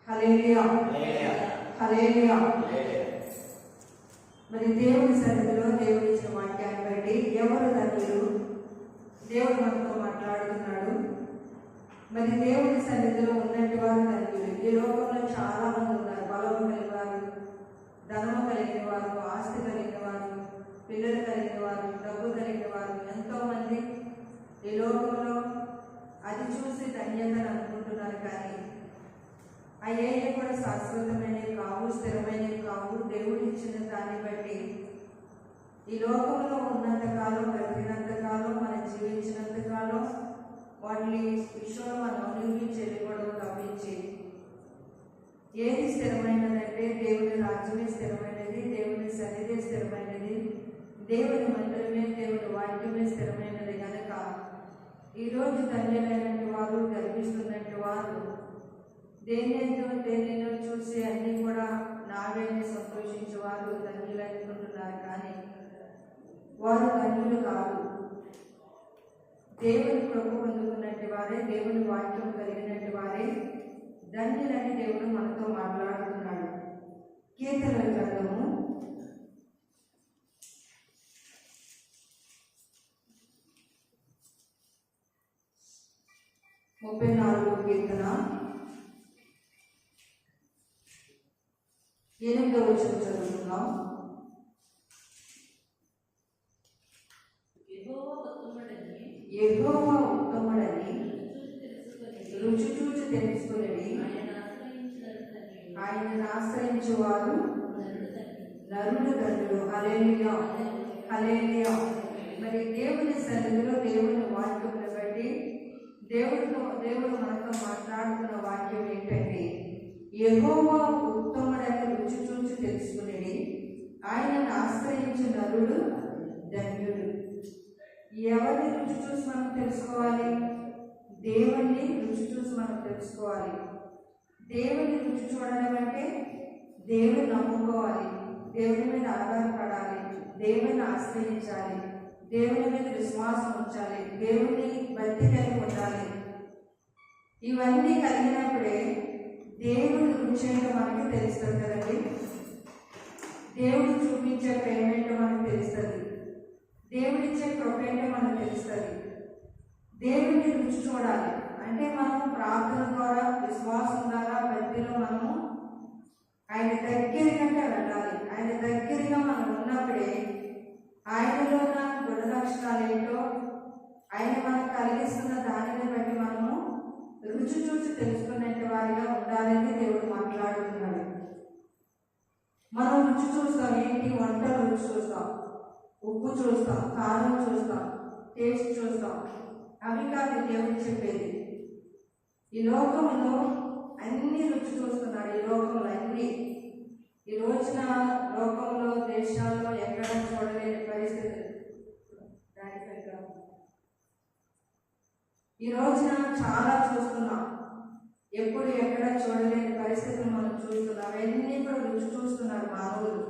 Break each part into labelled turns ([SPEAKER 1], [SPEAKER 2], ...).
[SPEAKER 1] హల్లెలూయా హల్లెలూయా. మరి దేవుని సన్నిధిలో దేవుని ఇచ్చిన వాక్యాన్ని బట్టి ఎవరు ధన్యులు? దేవుడు మనతో మాట్లాడుతున్నాడు. మరి దేవుని సన్నిధిలో ఉన్నట్టు వారు ధన్యులు. ఈ లోకంలో చాలా మంది ఉన్నారు. బలము కలిగిన వారు, ధనము కలిగిన వారు, ఆస్తి కలిగిన వారు, పిల్లలు కలిగిన వారు, డబ్బు కలిగిన వారు, ఎంతో మంది ఈ లోకంలో అది చూసి ధన్యతను అనుకుంటున్నారు. కానీ అయ్యేవి కూడా శాశ్వతమైనవి కావు, స్థిరమైనవి కావు. దేవుడు ఇచ్చిన దాన్ని బట్టి ఈ లోకంలో ఉన్నంతకాలం, బ్రతికినంతకాలం, మనం జీవించినంతకాలం వాటిని విషయంలో మనం అనుభవించి వెళ్ళిపోవడం తప్పించి ఏది స్థిరమైనదంటే దేవుని రాజ్యమే స్థిరమైనది, దేవుని సన్నిధి స్థిరమైనది, దేవుని మందిరమే, దేవుని వాక్యమే స్థిరమైనది. కనుక ఈరోజు ధన్యులైనటువంటి వారు, గర్విస్తున్నట్టు వారు దేనినో చూసి అన్నీ కూడా నావేని సంతోషించే వారు ధన్యులు అనుకుంటున్నారు. కానీ వారు ధన్యులు కాదు. దేవుని కృప పొందుకున్నట్టు వారే, దేవుని వాక్యం కలిగినట్టు వారే ధన్యులని దేవుడు మనతో మాట్లాడుతున్నాడు. కీర్తనల గ్రంథము 34వ కీర్తన 8వ వచనం చదువుతున్నాం. యెహోవా ఉత్తముడని రుచి చూచి తెలుసుకుని ఆయనను ఆశ్రయించువారు నరుడు ధన్యుడు. హల్లెలూయా హల్లెలూయా. మరి దేవుని సన్నిధిలో దేవుని వాక్యమును బట్టి దేవుడు మనతో మాట్లాడుతున్న వాక్యం ఏంటంటే, యెహోవా ఉత్తముడని రుచి చూచి తెలుసుకుని ఆయనను ఆశ్రయించు నరుడు ధన్యుడు. ఎవరిని రుచి చూసి మనం తెలుసుకోవాలి? దేవుణ్ణి రుచి చూసి మనం తెలుసుకోవాలి. దేవుని రుచి చూడడం అంటే దేవుని నమ్ముకోవాలి, దేవుని మీద ఆధారపడాలి, దేవుని ఆశ్రయించాలి, దేవుని మీద విశ్వాసం ఉంచాలి, దేవుని భక్తి కలిగి ఉండాలి. ఇవన్నీ కలిగినప్పుడే దేవుడు రుచి ఏంటో మనకి తెలుస్తుంది కదండి. దేవుడు చూపించే ప్రేమ ఏంటో మనకు తెలుస్తుంది, దేవుడిచ్చే కృప ఏంటో మనకు తెలుస్తుంది. దేవుడిని రుచి చూడాలి అంటే మనం ప్రార్థన ద్వారా, విశ్వాసం ద్వారా, భక్తిలో మనము ఆయన దగ్గరగా వెళ్ళాలి. ఆయన దగ్గరగా మనం ఉన్నప్పుడే ఆయనలో ఉన్న గుణలక్షణాలు ఏంటో, ఆయన మనకు కలిగిస్తున్న దానిని బట్టి మనము రుచి చూసి తెలుసుకునే వారిగా ఉండాలని దేవుడు మాట్లాడుతున్నాడు. మనం రుచి చూస్తాం. ఏంటి? వంటలు రుచి చూస్తాం, ఉప్పు చూస్తాం, కారం చూస్తాం, టేస్ట్ చూస్తాం. అవి కాదు దేవుడు చెప్పేది. ఈ లోకంలో అన్ని రుచి చూస్తున్నాడు. ఈ లోకంలో అన్ని, ఈ రోజున లోకంలో, దేశాల్లో ఎక్కడ చూడలేని పరిస్థితి. ఈ రోజున చాలా చూస్తున్నాం, ఎప్పుడు ఎక్కడ చూడలేని పరిస్థితులు మనం చూస్తున్నాం. అవన్నీ కూడా రుచి చూస్తున్నారు మానవులు.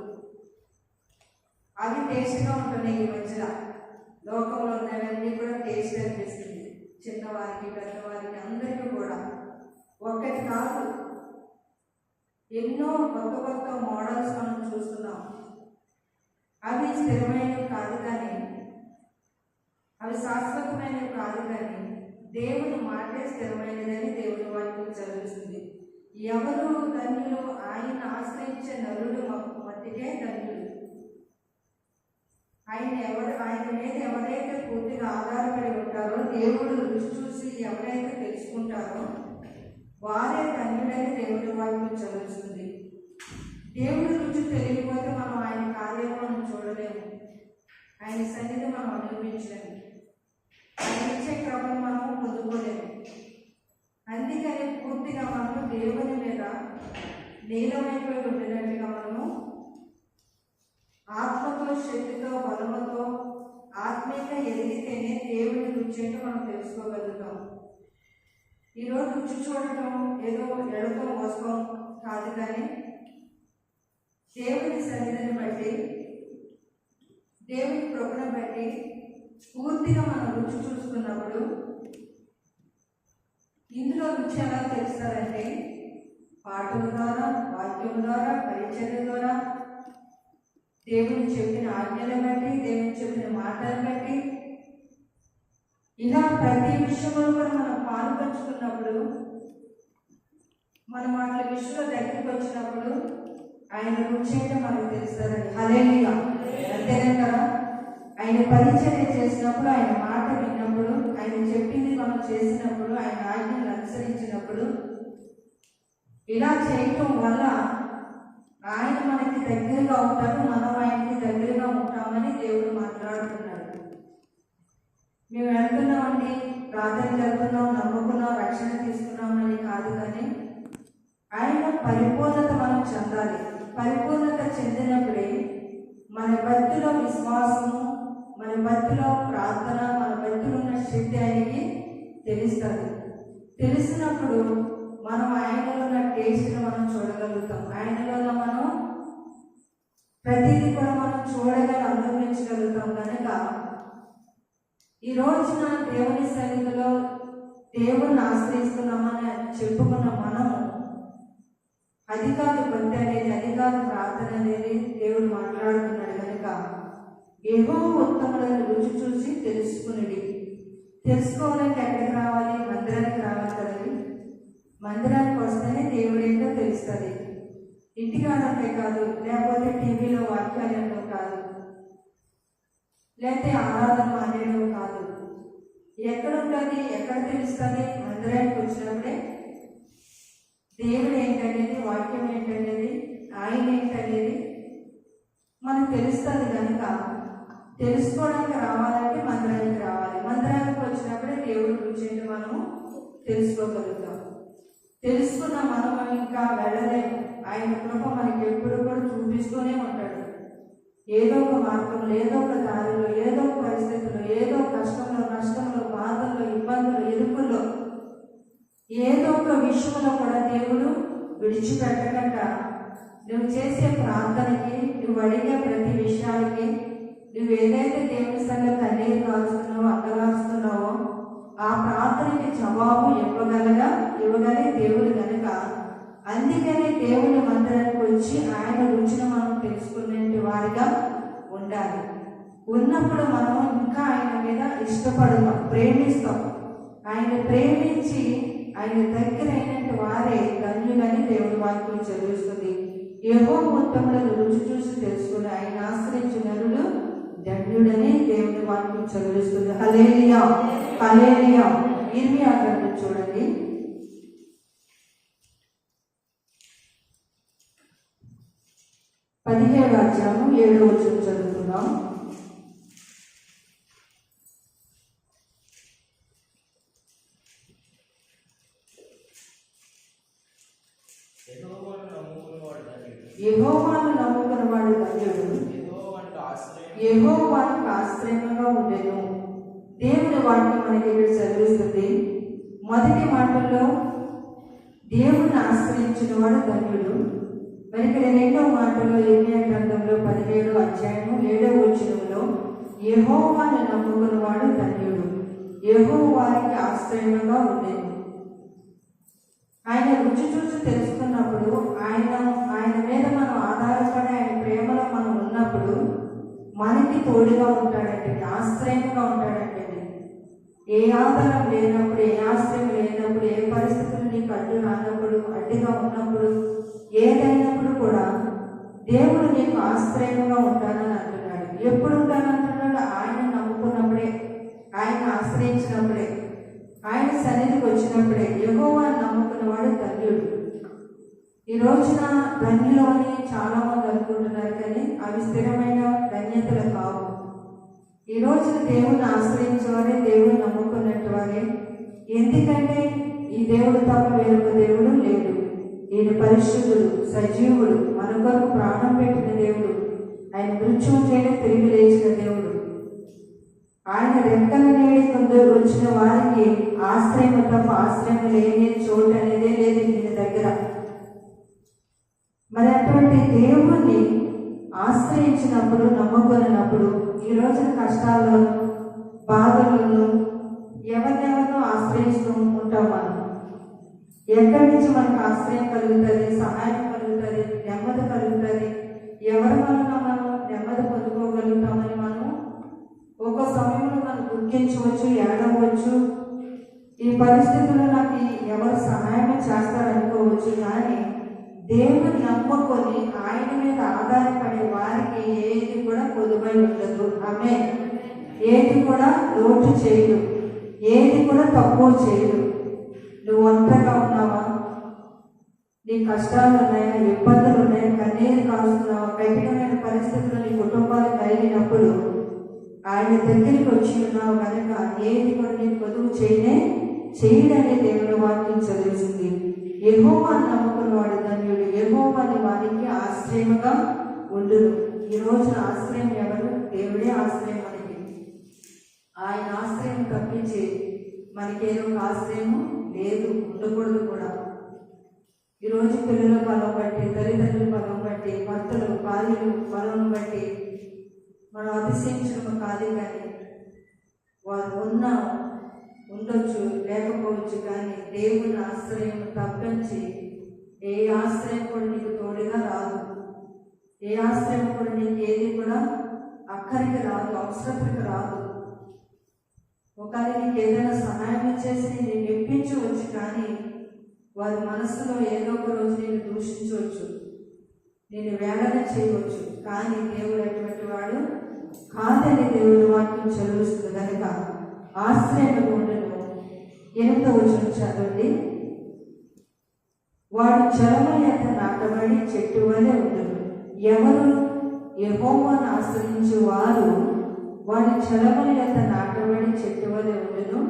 [SPEAKER 1] అవి టేస్ట్గా ఉంటున్నాయి. ఈ మధ్య లోకంలో ఉన్నవన్నీ కూడా టేస్ట్ అనిపిస్తుంది. చిన్నవారికి, పెద్దవారికి, అందరికీ కూడా. ఒక్కటి కాదు, ఎన్నో కొత్త కొత్త మోడల్స్ మనం చూస్తున్నాం. అవి స్థిరమైనవి కాదు, కానీ అవి శాశ్వతమైనవి కాదు. కానీ దేవుని మాటే స్థిరమైనదని దేవుని వాక్యం చదివిస్తుంది. ఎవరు ధన్యులు? ఆయన ఆశ్రయించే నరుడు మట్టికే ధన్యులు. ఆయన మీద ఎవరైతే పూర్తిగా ఆధారపడి ఉంటారో, దేవుడు రుచి చూసి ఎవరైతే తెలుసుకుంటారో వారే ధన్యుడని దేవుడి వాక్యం చదువుతుంది. దేవుడు రుచి తెలియకపోతే మనం ఆయన కార్యం మనం చూడలేము, ఆయన సన్నిధి మనం అనుభవించలేము, ఆయన ఇచ్చే క్రమం మనం పొందుకోలేము. అందుకని పూర్తిగా మనము దేవుని మీద నీలమైపోయి ఉండినట్టుగా మనము ఆత్మతో, శక్తితో, బలముతో ఆత్మీయంగా ఎదిగితేనే దేవుని రుచి ఏంటో మనం తెలుసుకోగలుగుతాం. ఈరోజు రుచి చూడటం ఏదో ఎడతం వస్తాం కాదు, కానీ దేవుని సన్నిధిని బట్టి, దేవుని కృపను బట్టి పూర్తిగా మనం రుచి చూసుకున్నప్పుడు ఇందులో రుచి ఎలా తెలుస్తుందంటే, పాటల ద్వారా, వాక్యం ద్వారా, పరిచర్య ద్వారా, దేవుని చెప్పిన ఆజ్ఞలను బట్టి, దేవుని చెప్పిన మాటలను బట్టి, ఇలా ప్రతి విషయంలో కూడా మనం పాల్పంచుకున్నప్పుడు, మనం వాటి విషయంలో దగ్గరికి వచ్చినప్పుడు ఆయన రుచి అయితే మనకు తెలుస్తుందండి. హల్లెలూయా. అంతేనే కదా, ఆయన పరిచర్య చేసినప్పుడు, ఆయన మాట విన్నప్పుడు, ఆయన చెప్పింది మనం చేసినప్పుడు, ఆయన ఆజ్ఞలను అనుసరించినప్పుడు, ఇలా చేయటం వల్ల ఆయన మనకి దగ్గరగా ఉంటాడు, మనం ఆయనకి దగ్గరగా ఉంటామని దేవుడు మాట్లాడుతున్నాడు. మేము వెళ్తున్నామండి, ప్రార్థన వెళ్తున్నాం, నమ్ముకున్నాం, రక్షణ తీసుకున్నామని కాదు, కానీ ఆయన పరిపూర్ణత మనం చెందాలి. పరిపూర్ణత చెందినప్పుడే మన భక్తిలో విశ్వాసము, మన భక్తిలో ప్రార్థన, మన భక్తిలో ఉన్న శక్తి ఆయనకి తెలుస్తుంది. తెలిసినప్పుడు మనం ఆయనలో ఉన్న టేస్ట్ని మనం చూడగలుగుతాం. ఆయనలో మనం ప్రతిదీ కూడా మనం అనుభవించగలుగుతాం. కనుక ఈ రోజున దేవుని సన్నిధిలో దేవుణ్ణి ఆశ్రయిస్తున్నామని చెప్పుకున్న మనము అది కాదు భక్తి అనేది, అది కాదు ప్రార్థన అనేది దేవుడు మాట్లాడుతున్నాడు. కనుక యెహోవా ఉత్తములను రుచి చూసి తెలుసుకునేది. తెలుసుకోవాలంటే ఎక్కడికి రావాలి? మందిరానికి రావాలి కదండి. మందిరానికి వస్తేనే దేవుడు ఏంటో తెలుస్తుంది. ఇంటికి రాదంటే కాదు, లేకపోతే టీవీలో వాక్యాలు కాదు, లేకపోతే ఆరాధన అనేది కాదు. ఎక్కడ ఉంటుంది? ఎక్కడ తెలుస్తుంది? మందిరానికి వచ్చినప్పుడే దేవుడు ఏంటనేది, వాక్యం ఏంటనేది, ఆయన ఏంటనేది మనకు తెలుస్తుంది. కనుక తెలుసుకోవడానికి రావాలంటే మందిరానికి రావాలి. మందిరానికి వచ్చినప్పుడే దేవుడు గురించి మనము తెలుసుకోగలుగుతాం. తెలుసుకున్న మనం ఇంకా వెళ్ళలేము. ఆయన కృప మనకి ఎప్పుడు కూడా చూపిస్తూనే ఉంటాడు. ఏదో ఒక మార్గంలో, ఏదో ఒక దారిలో, ఏదో ఒక పరిస్థితుల్లో, ఏదో కష్టంలో, నష్టంలో, బాధల్లో, ఇబ్బందులు, ఇరుకుల్లో, ఏదో ఒక విషయంలో కూడా దేవుడు విడిచిపెట్టకుండా నువ్వు చేసే ప్రార్థనకి, నువ్వు అడిగే ప్రతి విషయానికి, నువ్వు ఏదైతే దేవుని సంగతి కన్నీరు కాల్చుతున్నావో, అంగలాస్తున్నావో, ఆ ప్రార్థనకి జవాబు ఇవ్వగలి దేవుడు కనుక, అందుకని దేవుని మందిరానికి వచ్చి ఆయన రుచిని మనం తెలుసుకునే వారిగా ఉండాలి. ఉన్నప్పుడు మనం ఇంకా ఆయన మీద ఇష్టపడతాం, ప్రేమిస్తాం. ఆయన ప్రేమించి ఆయన దగ్గర అయినట్టు వారే ధన్యులని దేవుడి వాక్యం చదివిస్తుంది. యెహోవా ఉత్తములను రుచి చూసి తెలుసుకుని ఆయన ఆశ్రయించిన నరుడు ధన్యుడని దేవుడి వాక్యం చదివిస్తుంది. హల్లెలూయా, హల్లెలూయా. ఇర్మియా గ్రంథం చూడండి, 17వ అధ్యాయం 7వ వచనం చదువుతున్నాం. యెహోవాను నమ్ముకున్నవాడు ధన్యుడు, యెహోవానికి ఆశ్రయంగా ఉండెను. దేవుని వాక్యం మనకి ఇక్కడ చదివిస్తుంది. మొదటి మాటల్లో దేవుని ఆశ్రయించిన వాడు ధన్యుడు. మరి ఇక్కడ రెండవ మాటలో ఇర్మియా గ్రంథంలో 17వ అధ్యాయం 7వ వచనంలో యెహోవాను నమ్ముకున్నవాడు ధన్యుడు, యెహోవానికి ఆశ్రయంగా ఉండేది. ఆయన రుచి చూసి తెలుసుకున్నప్పుడు, ఆయన మీద మనం ఆధారపడి ఆయన ప్రేమలో మనం ఉన్నప్పుడు మనకి తోడుగా ఉంటాడంటే, ఆశ్రయంగా ఉంటాడంటే. ఏ ఆధారం లేనప్పుడు, ఏ ఆశ్రయం లేనప్పుడు, ఏ పరిస్థితులు నీకు అడ్డు రానప్పుడు, అడ్డుగా ఉన్నప్పుడు, ఏదైనప్పుడు కూడా దేవుడు నీకు ఆశ్రయంగా ఉంటానని అంటున్నాడు. ఎప్పుడు ఉంటానంటున్నాడు? ఆయన నమ్ముకున్నప్పుడే, ఆయన ఆశ్రయించినప్పుడే, ఆయన సన్నిధికి వచ్చినప్పుడే. యెహోవాను నమ్ముకున్నవాడు ధన్యుడు. ఈ రోజున ధన్యులు అని చాలా మంది అనుకుంటున్నారు, కానీ అవి స్థిరమైన ధన్యతలు కావు. ఈ రోజున దేవుణ్ణి ఆశ్రయించేవారే, దేవుని నమ్ముకున్నట్టు వారే. ఎందుకంటే ఈ దేవుడు తప్ప వేరొక దేవుడు లేడు. ఈయన పరిశుద్ధుడు, సజీవుడు, మన కొరకు ప్రాణం పెట్టిన దేవుడు, ఆయన మృత్యువు చేయడం తిరిగి లేచిన దేవుడు. ఆయన రెక్కల నీడి కింద వచ్చిన వారికి ఆశ్రయం తప్ప ఆశ్రయం లేని చోటు అనేదే లేదు ఈయన దగ్గర. మరి అటువంటి దేవుణ్ణి ఆశ్రయించినప్పుడు, నమ్ముకున్నప్పుడు, ఈ రోజున కష్టాల్లోనూ బాధలను ఎవరినెవరినో ఆశ్రయిస్తూ ఉంటాం. మనం ఎక్కడి నుంచి మనకు ఆశ్రయం కలుగుతుంది? పరిస్థితుల్లో నాకు ఎవరు సహాయం చేస్తారనుకోవచ్చు, కానీ దేవుని నమ్ముకొని ఆయన మీద ఆధారపడే వారికి ఏది కూడా కొదువై ఉండదు. ఆమేన్. ఏది కూడా లోటు చేయదు, ఏది కూడా తక్కువ చేయదు. నువ్వు ఒంటరిగా ఉన్నావా? నీ కష్టాలు ఉన్నాయా? ఇబ్బందులు ఉన్నాయా? కన్నీరు కాస్తున్నావా? కఠినమైన పరిస్థితులు నీ కుటుంబాలు కలిగినప్పుడు ఆయన దగ్గరికి వచ్చి ఉన్నావు కనుక ఏది కూడా నీ కొదువు చేయడని దేవుని వాక్యం చదువుతుంది. యెహోవాను నమ్ముకున్నవాడు ధన్యుడు, యెహోవాని వారికి ఆశ్రయముగా ఉండును. ఈ రోజున ఆశ్రయం ఎవరు? దేవుడే ఆశ్రయం మనకి. ఆయన ఆశ్రయం తప్పించి మనకేదో ఒక ఆశ్రయము లేదు, ఉండకూడదు కూడా. ఈరోజు పిల్లల బలం బట్టి, తల్లిదండ్రుల బలం బట్టి, భర్తలు భార్యలు బలం బట్టి మనం అతిశయించడం కాదు, కానీ వారు ఉండొచ్చు లేకపోవచ్చు, కానీ దేవుని ఆశ్రయం తప్పించి ఏ ఆశ్రయం కూడా నీకు తోడుగా రాదు. ఏ ఆశ్రయం కూడా నీకు ఏది కూడా అక్కడికి రాదు, అవసరతకి రాదు. ఒకవేళ నీకు ఏదైనా సహాయం చేసి నేను మెప్పించవచ్చు, కానీ వారి మనసులో ఏదో ఒక రోజు నేను దూషించవచ్చు, నేను వేదన చేయవచ్చు, కానీ దేవుడు అటువంటి వాడు కాదని దేవుడి వాక్యం చదువుతుంది కనుక ఆశ్రయం ఉండను. 8వ వచనం చదవండి. వాడు జలముల యొక్క నాటబడి చెట్టు వలె ఉండను. ఎవరు యెహోవాను ఆశ్రయించు వారు వాడి జలముల యొక్క నాటబడి చెట్టు వలె ఉండను.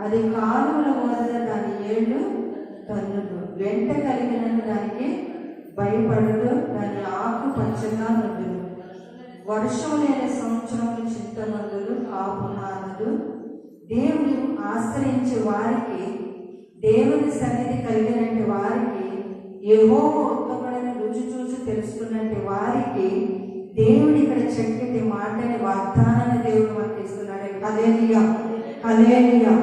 [SPEAKER 1] అది కాలువల వలన దాని ఏళ్ళు తన్నును, వెంట కలిగిన దానికి భయపడదు, దాని ఆకు పచ్చగా నుండును. వర్షం లేని సంవత్సరములు చింతమందులు కాపునాదులు. దేవుని ఆశ్రయించే వారికి, దేవుని సన్నిధి కలిగినట్టు వారికి, యెహోవా ఉత్తముడని రుచి చూసి తెలుసుకున్నట్టు వారికి దేవుడు ఇక్కడ చక్కటి మాటని వాగ్దానాన్ని దేవుడు మనకి ఇస్తున్నాడు. హల్లెలూయా, హల్లెలూయా.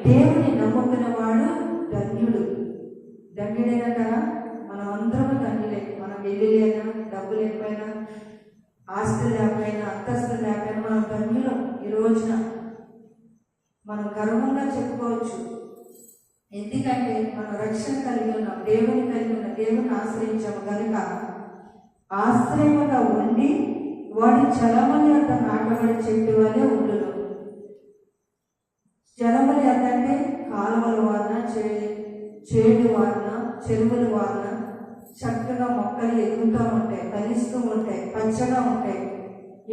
[SPEAKER 1] దేవుని నమ్ముకున్న వాడు ధన్యుడు. ధన్యుడేనంటారా? మనం అందరము ధన్యులే. మనం వెళ్ళి లేనా, డబ్బు లేకపోయినా, ఆస్తులు లేకపోయినా, అంతస్తులు లేకపోయినా మనం ధన్యులం. ఈ రోజున మనం గర్వంగా చెప్పుకోవచ్చు. ఎందుకంటే మనం రక్షణ కలిగి ఉన్నాం, దేవుని కలిగి ఉన్నాం, దేవుని ఆశ్రయించాము కనుక ఆశ్రయముగా ఉండి వాడి జలముల యొక్క నాటబడి చెట్టు వలె ఉండును. జలములు ఎంతంటే కాలువల వారిన, చేడు వారిన, చెరువుల వారిన చక్కగా మొక్కలు ఎదుగుతూ ఉంటాయి, ఫలిస్తూ ఉంటాయి, పచ్చగా ఉంటాయి.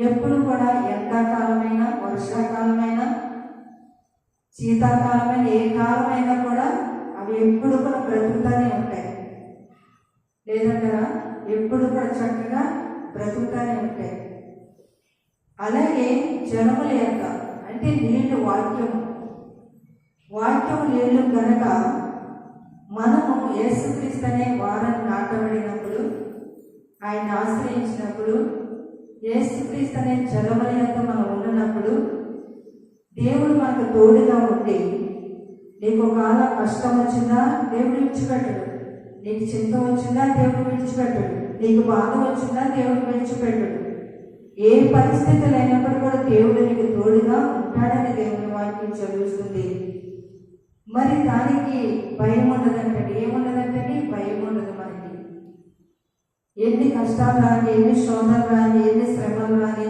[SPEAKER 1] ఎప్పుడు కూడా ఎండాకాలమైనా, వర్షాకాలమైనా, శీతాకాలమైన, ఏ కాలమైనా కూడా అవి ఎప్పుడు కూడా బ్రతుకుతూనే ఉంటాయి. లేదంటారా? ఎప్పుడు కూడా చక్కగా బ్రతుకుతూనే ఉంటాయి. అలాగే జలముల యొక్క అంటే నీళ్ళు, వాక్యం నీళ్ళు కనుక మనము యేసుక్రీస్తు అనే వారాన్ని నాటబడినప్పుడు, ఆయన ఆశ్రయించినప్పుడు, యేసుక్రీస్తు అనే జలముల యొక్క మనం ఉన్నప్పుడు దేవుడు మనకు తోడుగా ఉండి, నీకు ఒకవేళ కష్టం వచ్చిందా దేవుడు విడిచిపెట్టడు, నీకు చింత వచ్చిందా దేవుడు విడిచిపెట్టడు, నీకు బాధ వచ్చిందా దేవుడు విడిచిపెట్టడు. ఏ పరిస్థితులు అయినప్పుడు కూడా దేవుడు నీకు తోడుగా ఉంటాడని దేవుని వాక్యం చదువుతుంది. మరి దానికి భయం ఉండదంటే, ఏముండదంటే భయం ఉండదు. మనకి ఎన్ని కష్టాలు రాని, ఎన్ని శోధనలు రాని, ఎన్ని శ్రమలు రాని,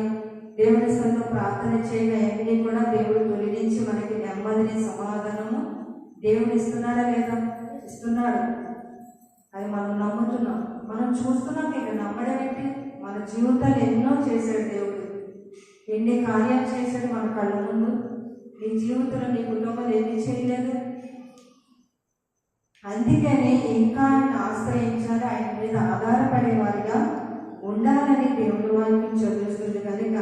[SPEAKER 1] దేవుని సన్నిధిలో ప్రార్థన చేయగా అన్నీ కూడా దేవుడు తొలగించి మనకి నెమ్మదిని, సమాధానము దేవుడు ఇస్తున్నాడా లేదా? ఇస్తున్నాడు. అది మనం నమ్ముతున్నాం, మనం చూస్తున్నాం. ఇక నమ్మడం ఏంటి? మన జీవితాలు ఎన్నో చేశాడు దేవుడు, ఎన్ని కార్యాలు చేశాడు మన కళ్ళ ముందు. నీ జీవితంలో, నీ కుటుంబాలు ఎన్ని చేయలేదు. అందుకని ఇంకా ఆయన ఆశ్రయించాలి, ఆయన మీద ఆధారపడేవారిగా ఉండాలని దేవుని వాక్యం చదువుతుంది కనుక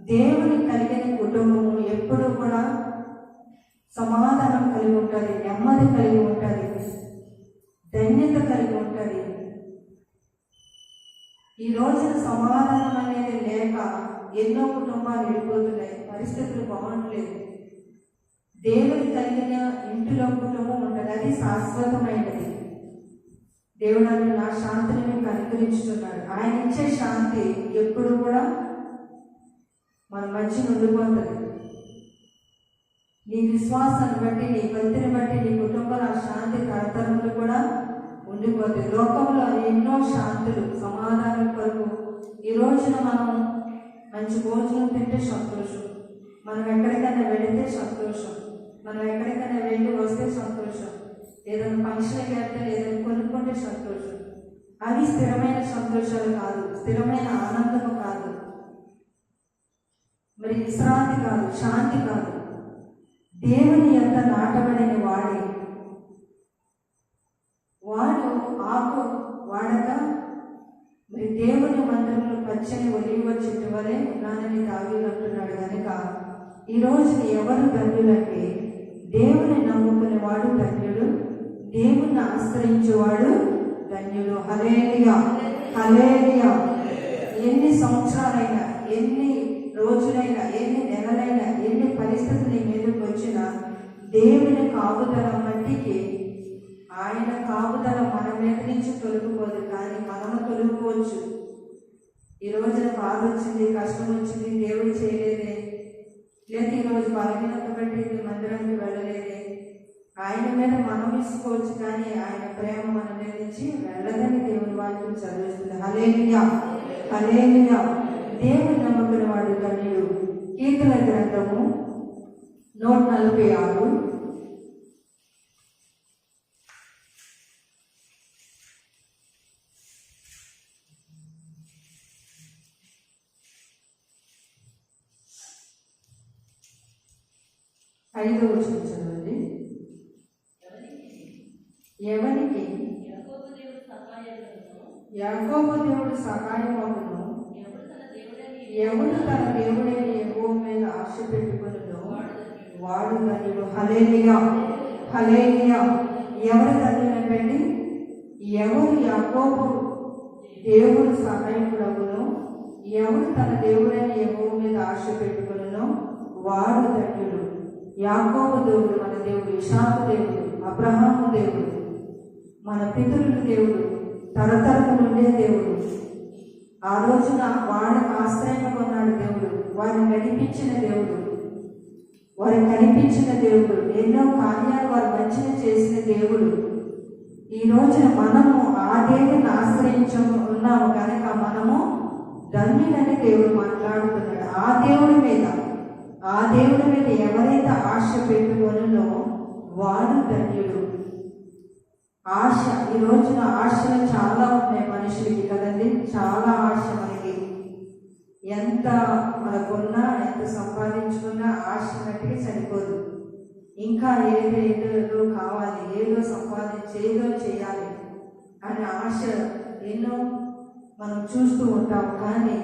[SPEAKER 1] దేవుని కలిగిన కుటుంబము ఎప్పుడు కూడా సమాధానం కలిగి ఉంటుంది, నెమ్మది కలిగి ఉంటుంది, ధన్యత కలిగి ఉంటుంది. ఈ రోజున సమాధానం అనేది లేక ఎన్నో కుటుంబాలు వెళ్ళిపోతున్నాయి, పరిస్థితులు బాగుండలేదు. దేవుని కలిగిన ఇంటిలో కుటుంబం ఉంటుంది, అది శాశ్వతమైనది. దేవుడు అన్న నా శాంతిని మీకు అనుగ్రహించుతున్నాడు. ఆయన ఇచ్చే శాంతి ఎప్పుడు కూడా మన మధ్య ఉండిపోతుంది. నీ విశ్వాసాన్ని బట్టి, నీ భక్తిని బట్టి నీ కుటుంబంలో ఆ శాంతి తరతరములు కూడా ఉండిపోతాయి. లోకంలో ఎన్నో శాంతులు, సమాధానం కొరకు ఈ రోజున మనం మంచి భోజనం తింటే సంతోషం, మనం ఎక్కడికైనా వెళితే సంతోషం, మనం ఎక్కడికైనా వెళ్ళి వస్తే సంతోషం, ఏదైనా ఫంక్షన్కి వెళ్తే ఏదైనా కొనుక్కుంటే సంతోషం. అవి స్థిరమైన సంతోషాలు కాదు, స్థిరమైన ఆనందము కాదు, మరి విశ్రాంతి కాదు, శాంతి కాదు. దేవుని యొక్క నాటబడిన వాడు ఆకు వాడక మరి దేవుని మందిరంలో పచ్చని ఒలివ చెట్టు వలె ఉన్నానని దావీదు అంటున్నాడు. కనుక ఈరోజు ఎవరు ధన్యులంటే దేవుని నమ్ముకునేవాడు ధన్యుడు, దేవుణ్ణి ఆశ్రయించేవాడు ధన్యుడు. హల్లెలూయా, హల్లెలూయా. ఎన్ని సంవత్సరాలైనా, ఎన్ని రోజులైనా, ఎన్ని నెలలైనా, ఎన్ని పరిస్థితులు నీ మీదకి వచ్చినా దేవుని కాపుదల మట్టికి, ఆయన కాపుదల మన మీద నుంచి తొలగిపోదు, కానీ మనము తొలగిపోవచ్చు. ఈ రోజున బాధ వచ్చింది, కష్టం వచ్చింది, దేవుడు చేయలేదే, లేదా ఈరోజు బలహీనత బట్టి మందిరానికి వెళ్ళలేదే, ఆయన మీద మనం ఇసుకోవచ్చు, కానీ ఆయన ప్రేమ మన మీద నుంచి వెళ్ళదని దేవుని వాక్యం చదివిస్తుంది. హల్లెలూయా, హల్లెలూయా. దేవుని నమ్ముకున్న వాడు ధన్యుడు. కీర్తన గ్రంథము 146 5వ వచనం చదవండి. ఎవరికి యాకోబు దేవుడు సహాయమగును, ఎవడు తన దేవుడైన యెహోవా మీద ఆశ పెట్టుకొనునో వాడు ధన్యుడు. హల్లెలూయా, హల్లెలూయా. ఎవరు ధన్యులండి? ఎవరు యాకోబు దేవుడు సహాయకుడగునో, ఎవరు తన దేవుడైన యెహోవా మీద ఆశ పెట్టుకొనునో వాడు ధన్యుడు. యాకోబు దేవుడు మన దేవుడు, ఇస్సాకు దేవుడు, అబ్రహాము దేవుడు, మన పితరుల దేవుడు, తరతరము నుండే దేవుడు. ఆ రోజున వాళ్ళకు ఆశ్రయంగా కొన్నాడు దేవుడు, వారిని నడిపించిన దేవుడు, వారికి కనిపించిన దేవుడు, ఎన్నో కార్యాలు వారు మంచిగా చేసిన దేవుడు. ఈ రోజున మనము ఆ దేవుడిని ఆశ్రయించము ఉన్నాము కనుక మనము ధన్యులని దేవుడు మాట్లాడుతున్నాడు. ఆ దేవుడి మీద ఎవరైతే ఆశ పెట్టుకొనునో వాడు ధన్యుడు. ఆశ, ఈ రోజున ఆశలు చాలా ఉన్నాయి మనుషులకి కదండి, చాలా ఆశ. మనకి ఎంత మనకున్నా, ఎంత సంపాదించుకున్నా ఆశ మట్టికి సరిపోదు. ఇంకా ఏదో కావాలి, ఏదో సంపాదించి ఏదో చేయాలి అనే ఆశ ఎన్నో మనం చూస్తూ ఉంటాం. కానీ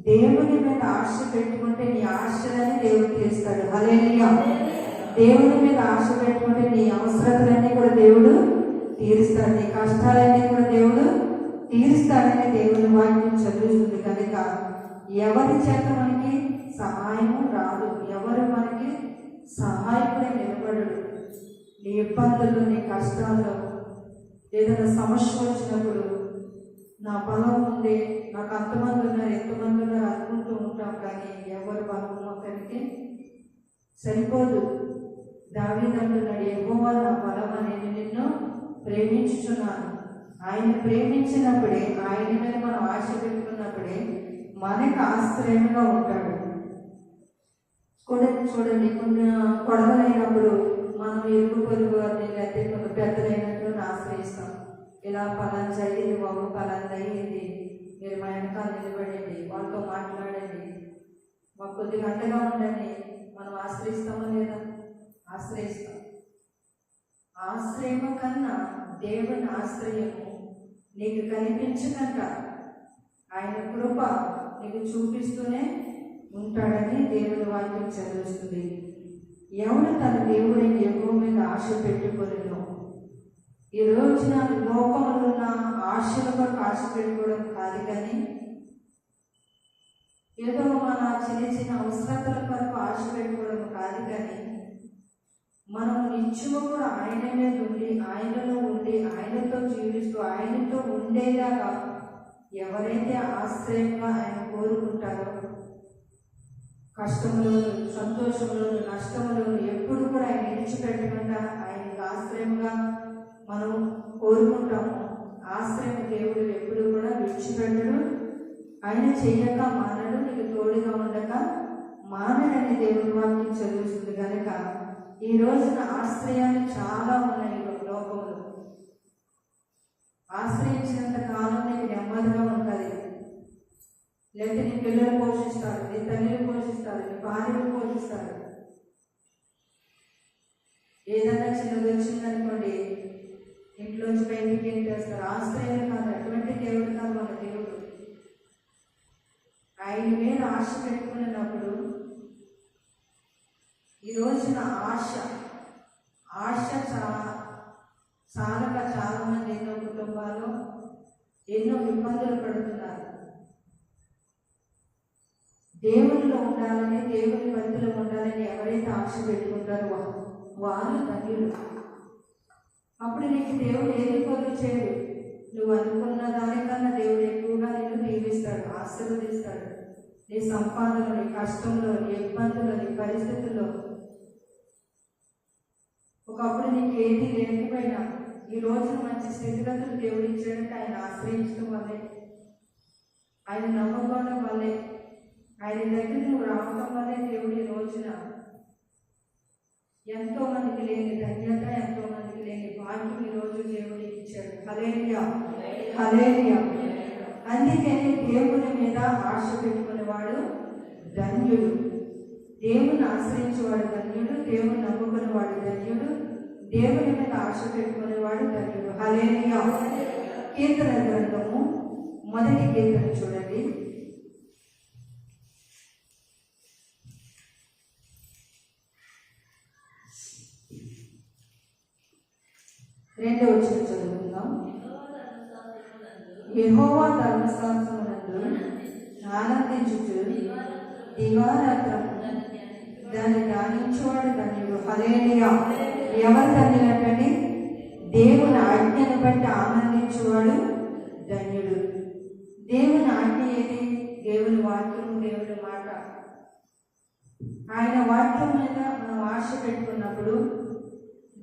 [SPEAKER 1] దేవుని మీద ఆశ పెట్టుకుంటే నీ ఆశలని దేవుడు తీరుస్తాడు. హల్లెలూయా. దేవుని మీద ఆశ పెట్టుకుంటే నీ అవసరతలన్నీ కూడా దేవుడు తీరుస్తాడు, నీ కష్టాలన్నీ కూడా దేవుడు తీరుస్తాడని దేవుని వాక్యం చదువుతుంది. కనుక ఎవరి చేత మనకి సహాయము రాదు, ఎవరు మనకి సహాయకుడే నిలబడడు. నీ ఇబ్బందులు, నీ కష్టాల్లో ఏదైనా సమస్య వచ్చినప్పుడు నా బలం ఉంది, నాకు అంతమంది ఉన్నారు, ఎంతమంది ఉన్నారు అనుకుంటూ ఉంటాం, కానీ ఎవరు బలం ఒకరికి సరిపోదు. దావీదు అంటున్నాడు, యెహోవా నా బలం అని నిన్ను ప్రేమించుచున్నాను. ఆయన ప్రేమించినప్పుడే, ఆయన మీద మనం ఆశ పెట్టుకున్నప్పుడే మనకు ఆశ్రయంగా ఉంటాడు. చూడండి కొన్ని గొడవలైనప్పుడు మనం ఇరుగు పొరుగు వారిని లేకపోతే కొన్ని పెద్దలైనట్టు ఆశ్రయిస్తాం. ఇలా పలానా జరిగింది బాబు, పలానా అయ్యింది, మీరు మా వెనకాల నిలబడండి, వాళ్ళతో మాట్లాడండి, మాకు కొద్దిగా అండగా ఉండండి, మనం ఆశ్రయిస్తామో లేదా? ఆశ్రయిస్తాం. ఆశ్రయము కన్నా దేవుని ఆశ్రయము నీకు కనిపించకంట ఆయన కృప నీకు చూపిస్తూనే ఉంటాడని దేవుని వాక్యం చదివిస్తుంది. ఎవరు తన దేవుడైన యెహోవా మీద ఆశ పెట్టుకొనునో, ఈ రోజున లోకంలో ఉన్న ఆశల కొరకు ఆశ పెట్టుకోవడం కాదు, కానీ ఏదో మన చిన్న చిన్న అవసరతల కొరకు ఆశ పెట్టుకోవడం కాదు, కానీ మనం నిత్యము కూడా ఆయన మీద ఉండి, ఆయనలో ఉండి, ఆయనతో జీవిస్తూ, ఆయనతో ఉండేలాగా ఎవరైతే ఆశ్రయంగా ఆయన కోరుకుంటారో కష్టంలోను, సంతోషంలోను, నష్టంలోను ఎప్పుడు కూడా ఆయన విడిచిపెట్టకుండా ఆయనకి ఆశ్రయంగా మనం కోరుకుంటాము. ఆశ్రయం దేవుడు ఎప్పుడు కూడా విడిచిపెట్టడు. ఆయన చెయ్యక మానడు, నీకు తోడుగా ఉండక మానడని దేవుని వాక్యం చదువుతుంది కనుక ఈ రోజున ఆశ్రయాలు చాలా ఉన్నాయి లోకంలో. ఆశ్రయించినంత కాలం నీకు నెమ్మదిగా ఉంటుంది. లేకపోతే నీ పిల్లలు పోషిస్తారు, నీ తల్లిని పోషిస్తారు, నీ భార్యను పోషిస్తారు. ఏదన్నా చిన్నది వచ్చిందనుకోండి, ఇంట్లోంచి బయటికి ఏం చేస్తారు? ఆశ్రయం కాదు, అటువంటి దేవుడు కాదు మన దేవుడు. ఆయన మీద ఆశ పెట్టుకున్నప్పుడు ఈ రోజున ఆశ చాలా మంది ఎన్నో కుటుంబాలు ఎన్నో ఇబ్బందులు పడుతున్నారు. దేవునిలో ఉండాలని, దేవుని భక్తిలో ఉండాలని ఎవరైతే ఆశ పెట్టుకుంటారో వారు ధన్యులు. అప్పుడు నీకు దేవుడు ఏది కొలు చేయడు. నువ్వు అనుకున్న దానికన్నా దేవుడు ఎక్కువగా నిన్ను దీవిస్తాడు, ఆశీర్వదిస్తాడు. నీ సంపాదనలో, నీ కష్టంలో, నీ ఇబ్బందుల్లో, నీ పరిస్థితుల్లో. ఒకప్పుడు నీకు ఏది లేకపోయినా ఈ రోజు మంచి స్థితిగతులు దేవుడు ఇచ్చాడంటే ఆయన ఆశ్రయించడం వల్లే, ఆయన నమ్ముకోవడం వల్లే, ఆయన దగ్గర నువ్వు రావడం వల్లే దేవుడు ఈ రోజున ఎంతో మందికి లేని ధన్యత, ఎంతో మందికి లేని భాగ్యం ఈ రోజు దేవుడికి ఇచ్చాడు. హల్లెలూయా, హల్లెలూయా. అందుకని దేవుని మీద ఆశ పెట్టుకునేవాడు ధన్యుడు. దేవుని ఆశ్రయించేవాడు ధన్యుడు, దేవుని నమ్ముకునేవాడు ధన్యుడు, దేవుని మీద ఆశ పెట్టుకునేవాడు ధన్యుడు. హల్లెలూయా. కీర్తన గ్రంథము 1వ కీర్తన చూడండి. 2వ వచనం చదువుకుందాం. యెహోవా ధర్మశాస్త్రమునందు ఆనందించుచు దివారాత్రము దాన్ని ధ్యానించువాడు ధన్యుడు. హల్లెలూయా. ఎవరు ధన్యులంటే దేవుని ఆజ్ఞను బట్టి ఆనందించేవాడు ధన్యుడు. దేవుని ఆజ్ఞ ఏది? దేవుని వాక్యము, దేవుని మాట. ఆయన వాక్యం మీద మనం ఆశ పెట్టుకున్నప్పుడు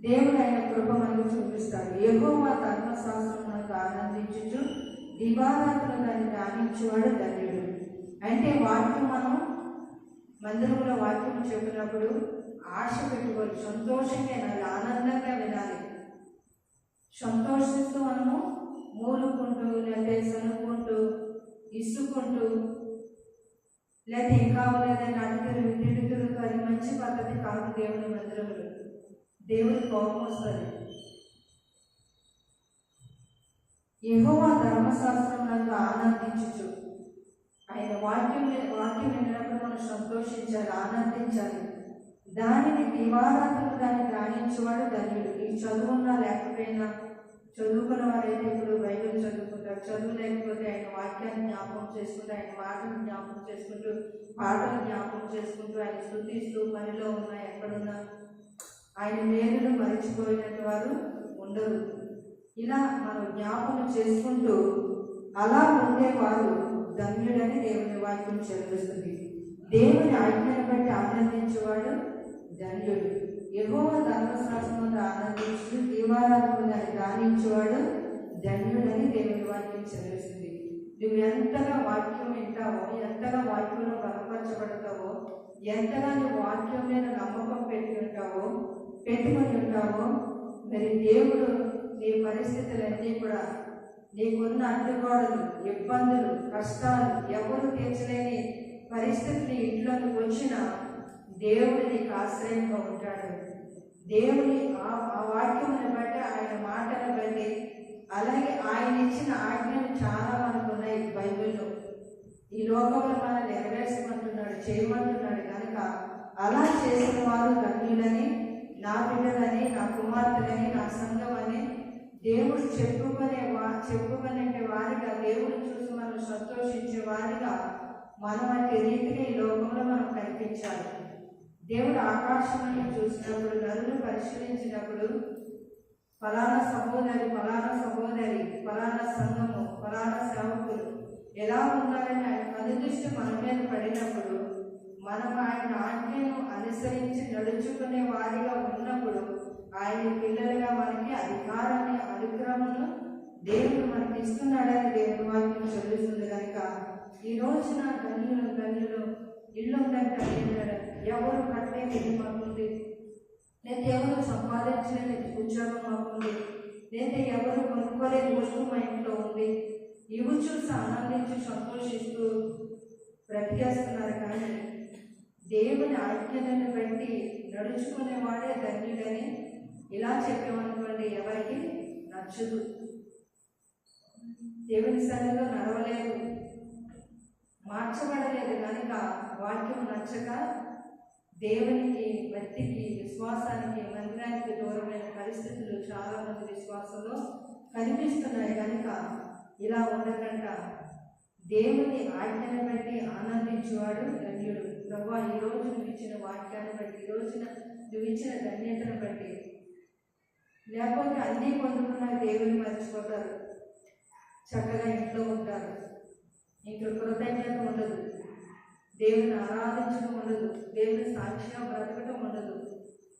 [SPEAKER 1] దేవుడు ఆయన కృప మనకు చూపిస్తాడు. యెహోవా ధర్మశాస్త్రమునందు ఆనందించుచు దివారాత్రులు దాన్ని ధ్యానించేవాడు ధన్యుడు. అంటే వాక్యం మనం మందిరంలో వాక్యం చెప్పినప్పుడు ఆశ పెట్టుకోవాలి, సంతోషంగా వినాలి, ఆనందంగా వినాలి. సంతోషిస్తూ మనము మూలుకుంటూ, లేకపోతే సనుక్కుంటూ, ఇసుకుంటూ, లేకపోతే ఇంకా లేదని అడిగిరు తిడుగురు, అది మంచి పద్ధతి కాదు. దేవుని మందిరంలో దేవుని కోపం వస్తుంది. యెహోవా ధర్మశాస్త్రమునందు ఆనందించుచు, ఆయన వాక్యం విన్నప్పుడు మనం సంతోషించాలి, ఆనందించాలి. దానిని దివారాత్రులు దాన్ని ధ్యానించేవాడు ధన్యుడు. ఈ చదువున్నా లేకపోయినా, చదువుకున్న వారైతే ఇప్పుడు బైబిల్ చదువుకుంటారు, చదువు లేకపోతే ఆయన వాక్యాన్ని జ్ఞాపకం చేసుకుంటూ, ఆయన మాటలు జ్ఞాపకం చేసుకుంటూ, పాటలు జ్ఞాపకం చేసుకుంటూ, ఆయన స్తుతిస్తూ పనిలో ఉన్నా ఎక్కడున్నా ఆయన మేలును మరిచిపోయినట్టు వారు ఉండరు. ఇలా మనం జ్ఞాపకం చేసుకుంటూ అలా ఉండేవారు ధన్యుడని దేవుని వాక్యం చదివిస్తుంది. దేవుని ఆజ్ఞను బట్టి ఆనందించేవాడు ధన్యుడు. యెహోవా ధర్మశాస్త్రమునందు ఆనందించు దీవారాత్రులు దాన్ని ధ్యానించేవాడు ధన్యుడని దేవుని వాక్యం చదివిస్తుంది. నువ్వు ఎంతగా వాక్యం వింటావో, ఎంతగా వాక్యంలో బలపరచబడతావో, ఎంతగా నువ్వు వాక్యం మీద నమ్మకం పెట్టుకొని ఉంటావో, మరి దేవుడు నీ పరిస్థితులన్నీ కూడా, నీకున్న అడ్డుగోడలు, ఇబ్బందులు, కష్టాలు, ఎవరు తీర్చలేని పరిస్థితులు ఇంట్లోకి వచ్చిన దేవుడు నీకు ఆశ్రయంగా ఉంటాడు. దేవుని ఆ వాక్యమును బట్టి, ఆయన మాటను బట్టి, అలాగే ఆయన ఇచ్చిన ఆజ్ఞలు చాలా మనకు ఉన్నాయి బైబిల్లో. ఈ లోకంలో మనం నెరవేర్చమంటున్నాడు, చేయమంటున్నాడు కనుక అలా చేసిన వారు ధన్యులని, నా బిడ్డలని, నా కుమార్తెలని, నా సంఘం అని దేవుడు చెప్పుకునే వారిగా, దేవుడు చూసి మనం సంతోషించే వారిగా మనం అంటే రీతిగా ఈ లోకంలో మనం కనిపించాలి. దేవుడు ఆకాశాన్ని చూసినప్పుడు, నరులు పరిశీలించినప్పుడు ఫలానా సహోదరి, ఫలానా సంఘము, ఫలానా సేవకులు ఎలా ఉన్నారని ఆయన కనుదృష్టి మన మీద పడినప్పుడు మనం ఆయన ఆజ్ఞను అనుసరించి నడుచుకునే వారిగా ఉన్నప్పుడు ఆయన పిల్లలుగా మనకి అధికారాన్ని అనుగ్రహమును దేవుడు మనకి ఇస్తున్నాడని దేవుని వాక్యం చదువుతుంది కనుక ఈ రోజున ధన్యులు ఇల్లు ఉందంటే ఎవరు కట్టలేని ఇల్లు మాకుంది, లేదా ఎవరు సంపాదించలేని ఉద్యోగం మాకుంది, లేదా ఎవరు కొనుక్కోలేని వస్తువు మా ఇంట్లో ఉంది. ఇవి చూసి ఆనందించి సంతోషిస్తూ బ్రతికేస్తున్నారు. కానీ దేవుని ఆజ్ఞలను బట్టి నడుచుకునేవాడే ధన్యుడని ఇలా చెప్పామనుకోండి ఎవరికి నచ్చదు. దేవుని సన్నిధిలో నడవలేదు, మార్చబడలేదు కనుక వాక్యం నచ్చక దేవునికి భక్తికి విశ్వాసానికి మందిరానికి దూరమైన పరిస్థితులు చాలా మంది విశ్వాసంలో కనిపిస్తున్నాయి. కనుక ఇలా ఉండకంట దేవుని ఆజ్ఞను బట్టి ఆనందించేవాడు ధన్యుడు. ప్రభువా ఈరోజు నువ్వు ఇచ్చిన వాక్యాన్ని బట్టి, ఈ రోజున నువ్వు ఇచ్చిన ధన్యతను బట్టి, లేకపోతే అన్నీ పొందుకున్న దేవుని మర్చిపోతారు, చక్కగా ఇంట్లో ఉంటారు, ఇంట్లో కృతజ్ఞత ఉండదు, దేవుని ఆరాధించడం ఉండదు, దేవుని సాక్షిగా బ్రతకడం ఉండదు.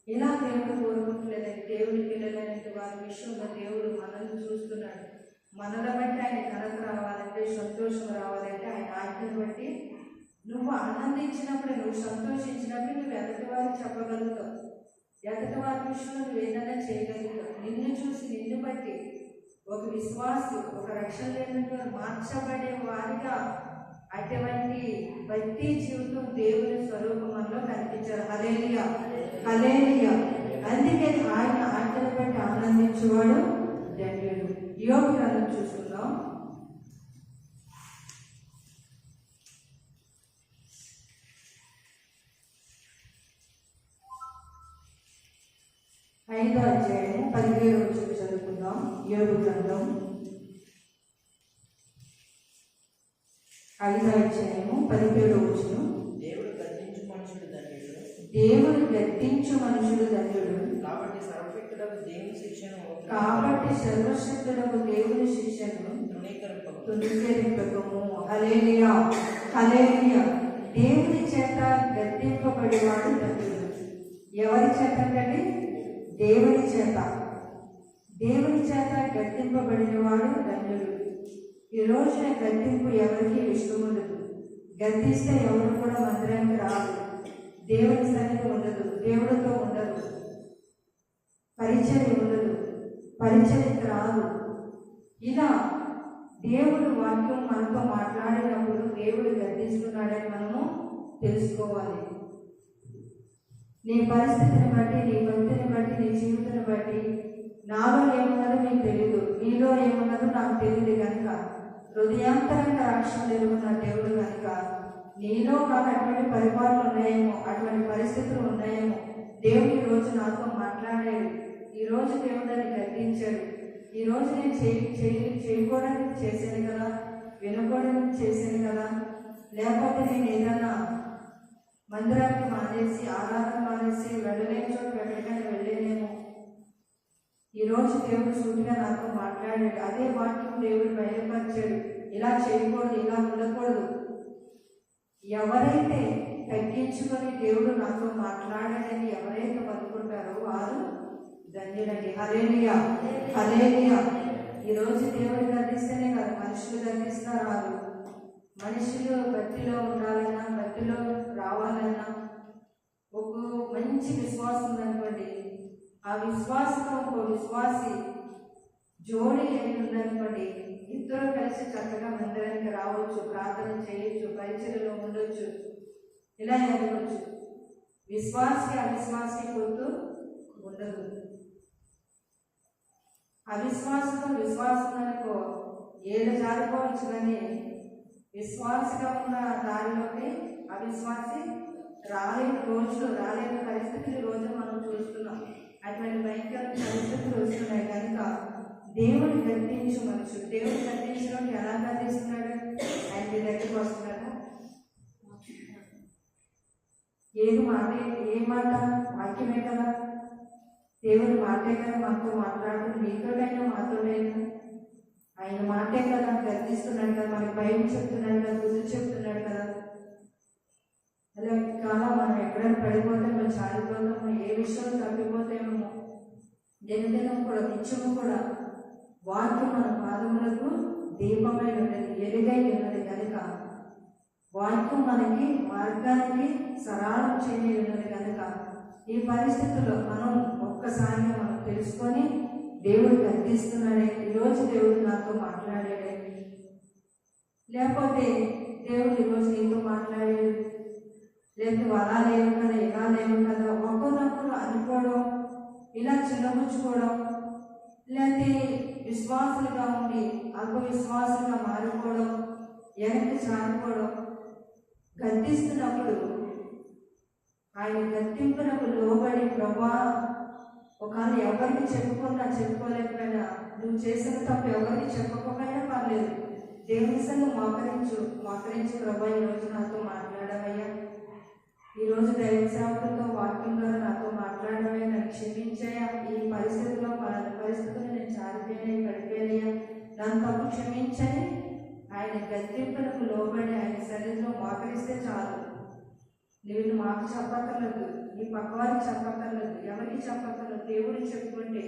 [SPEAKER 1] ఇలా దేవుడు కోరుకుంటలేదని దేవుని పిల్లలైన వారి విషయంలో దేవుడు మనల్ని చూస్తున్నాడు. మనల బట్టి ఆయన ఘనత రావాలంటే, సంతోషం రావాలంటే ఆయన ఆజ్ఞను బట్టి నువ్వు ఆనందించినప్పుడు, నువ్వు సంతోషించినప్పుడు నువ్వు ఎదుటి వారికి చెప్పగలుగుతావు, ఎదుటి వారి విషయంలో నువ్వు ఏదైనా చేయగలుగుతావు. నిన్ను చూసి నిన్ను బట్టి ఒక విశ్వాసి, ఒక రక్షణ లేనటువంటి మార్చబడే వారిగా అటువంటి భక్తి జీవితం దేవుని స్వరూపంలో కనిపించారు. హల్లెలూయా హల్లెలూయా. అందుకే ఆయన ఆజ్ఞను బట్టి ఆనందించేవాడు ధన్యుడు. యోబు గ్రంథం చూసుకుందాం. ఐదో అధ్యాయం 17వ వచనం చదువుకుందాం. యోబు గ్రంథం 5వ అధ్యాయము 17వ వచనం.
[SPEAKER 2] దేవుడు గద్దించు మనుషుడు ధన్యుడు,
[SPEAKER 1] దేవుడు గద్దించు మనుషుడు ధన్యుడు.
[SPEAKER 2] కాబట్టి సర్వశక్తుడకు దేవుని శిక్షను
[SPEAKER 1] తృణీకరింపకము. హల్లెలూయా హల్లెలూయా. దేవుని చేత గద్దింపబడేవాడు ధన్యుడు. ఎవరి చేత కండి? దేవుని చేత. దేవుని చేత గద్దింపబడిన వాడు ధన్యుడు. ఈ రోజున గద్దింపు ఎవరికి ఇష్టం ఉండదు. గద్దిస్తే ఎవరు కూడా మందిరానికి రాదు, దేవుని సన్నిధి ఉండదు, దేవుడితో ఉండదు, పరిచయం ఉండదు, పరిచయకు రాదు. ఇలా దేవుడు వాక్యం మనతో మాట్లాడినప్పుడు దేవుడు గద్దిస్తున్నాడని మనము తెలుసుకోవాలి. నీ పరిస్థితిని బట్టి, నీ భక్తిని బట్టి, నీ జీవితాన్ని బట్టి నాలో ఏమున్నదో మీకు తెలియదు, నీలో ఏమున్నదో నాకు తెలియదు. కనుక హృదయాంతరంగా రాష్ట్రం తెలుగున్న దేవుడు కనుక నీలో నాకు అటువంటి పరిపాలనలు ఉన్నాయేమో, అటువంటి పరిస్థితులు ఉన్నాయేమో, దేవుడు ఈరోజు నాతో మాట్లాడాడు, ఈరోజు దేవుడు అని గద్దించాడు, ఈరోజు నేను చేయకూడదని చేశాను కదా, వినకూడదని చేశాను కదా, లేకపోతే నేను ఏదైనా మందిరానికి మానేసి, ఆరాధన మానేసి, వెళ్ళలేని చోటు వెళ్ళగానే వెళ్ళలేనేమో. ఈరోజు దేవుడు సూటిగా నాతో మాట్లాడాడు, అదే వాక్యం దేవుడు బయలుపరిచాడు. ఇలా చేయకూడదు, ఇలా ఉండకూడదు. ఎవరైతే తగ్గించుకొని దేవుడు నాతో మాట్లాడాడని ఎవరైతే అనుకుంటారో వారు ధన్యుడండి. హల్లెలూయా హల్లెలూయా. ఈరోజు దేవుడు గర్దిస్తేనే కాదు, మనుషులు గర్దిస్తారు. వారు మనుషులు భక్తిలో ఉండాలన్నా, భక్తిలో రావాలన్నా, ఒక మంచి విశ్వాసం ఉందనుకోండి, ఆ విశ్వాసంతో ఒక విశ్వాసి జోడి అయి ఉందనుకోండి, ఇద్దరు కలిసి చక్కగా మందిరానికి రావచ్చు, ప్రార్థన చేయొచ్చు, పరిచర్యలో ఉండొచ్చు, ఇలా ఎదగవచ్చు. విశ్వాసి అవిశ్వాసి పొత్తు ఉండదు. అవిశ్వాసంతో విశ్వాసం అనుకో ఏడు జారుకోవచ్చు, కానీ విశ్వాసగా ఉన్న దారిలోకి అవిశ్వాసి రాలేని రోజులు, రాలేని పరిస్థితులు రోజు మనం చూస్తున్నాం. అటువంటి భయంకర పరిస్థితులు వస్తున్నాయి. కనుక దేవుడు గద్దించు మనుషులు. దేవుడు గద్దించడం ఎలా గద్దిస్తున్నాడు? ఆయన దగ్గరికి వస్తున్నాడు. ఏది మాట? ఏ మాట? వాక్యమే కదా, దేవుడి మాటే కదా మనతో మాట్లాడుతుంది. మీతోడైనా మాతోడైనా ఆయన మాటే కదా గద్దిస్తున్నాడు కదా, మనకి భయం చెప్తున్నాడు కదా, బుద్ధి చెప్తున్నాడు కదా. అలా కాలం మనం ఎక్కడైనా పడిపోతామో చాలిపోతామో ఏ విషయంలో తప్పిపోతామో దినదినం కూడా నిత్యము కూడా వాక్యం మన పాదములకు దీపమై ఉన్నది, వెలుగై ఉన్నది కనుక వాక్యం మనకి మార్గానికి సరళం చేయని ఉన్నది కనుక ఈ పరిస్థితుల్లో మనం ఒక్కసారిగా మనం తెలుసుకొని దేవుడు గద్దిస్తున్నాడే, ఈరోజు దేవుడు నాతో మాట్లాడాడే, లేకపోతే దేవుడు ఈరోజు నీతో మాట్లాడాడు, లేకపోతే అలా లేవు కదా ఇలా లేవు కదా ఒక్కొక్కరు అనుకోవడం, ఇలా చిన్నపుచ్చుకోవడం, లేకపోతే విశ్వాసులుగా ఉండి అల్ప విశ్వాసులుగా మారిపోవడం, వెనక్కి సాగిపోవడం, గద్దిస్తున్నప్పుడు ఆయన గద్దింపునకు లోబడి ప్రభా ఒకవేళ ఎవరికి చెప్పుకోలేకపోయినా నువ్వు చేసిన తప్పు ఎవరికి చెప్పకపోయినా పర్లేదు, దేవుని సంగం మోకరించి ప్రభా ఈరోజు నాతో మాట్లాడవయ్యా, ఈరోజు దైవ సేవకులతో వాక్యం ద్వారా నాతో మాట్లాడవయ్యా, నన్ను క్షమించాయా, ఈ పరిస్థితుల్లో నేను చాలిపోయినాయి పడిపోయినాయా, నన్ను తప్పు క్షమించని ఆయన గద్దింపులకు లోబడి ఆయన సన్నిధిలో మోకరిస్తే చాలు. నువ్వు మాకు చెప్పక్కర్లేదు, నీ పక్కవారికి చెప్పక్కర్లేదు, ఎవరికి చెప్పక్కర్లేదు, దేవుడికి చెప్పుకుంటే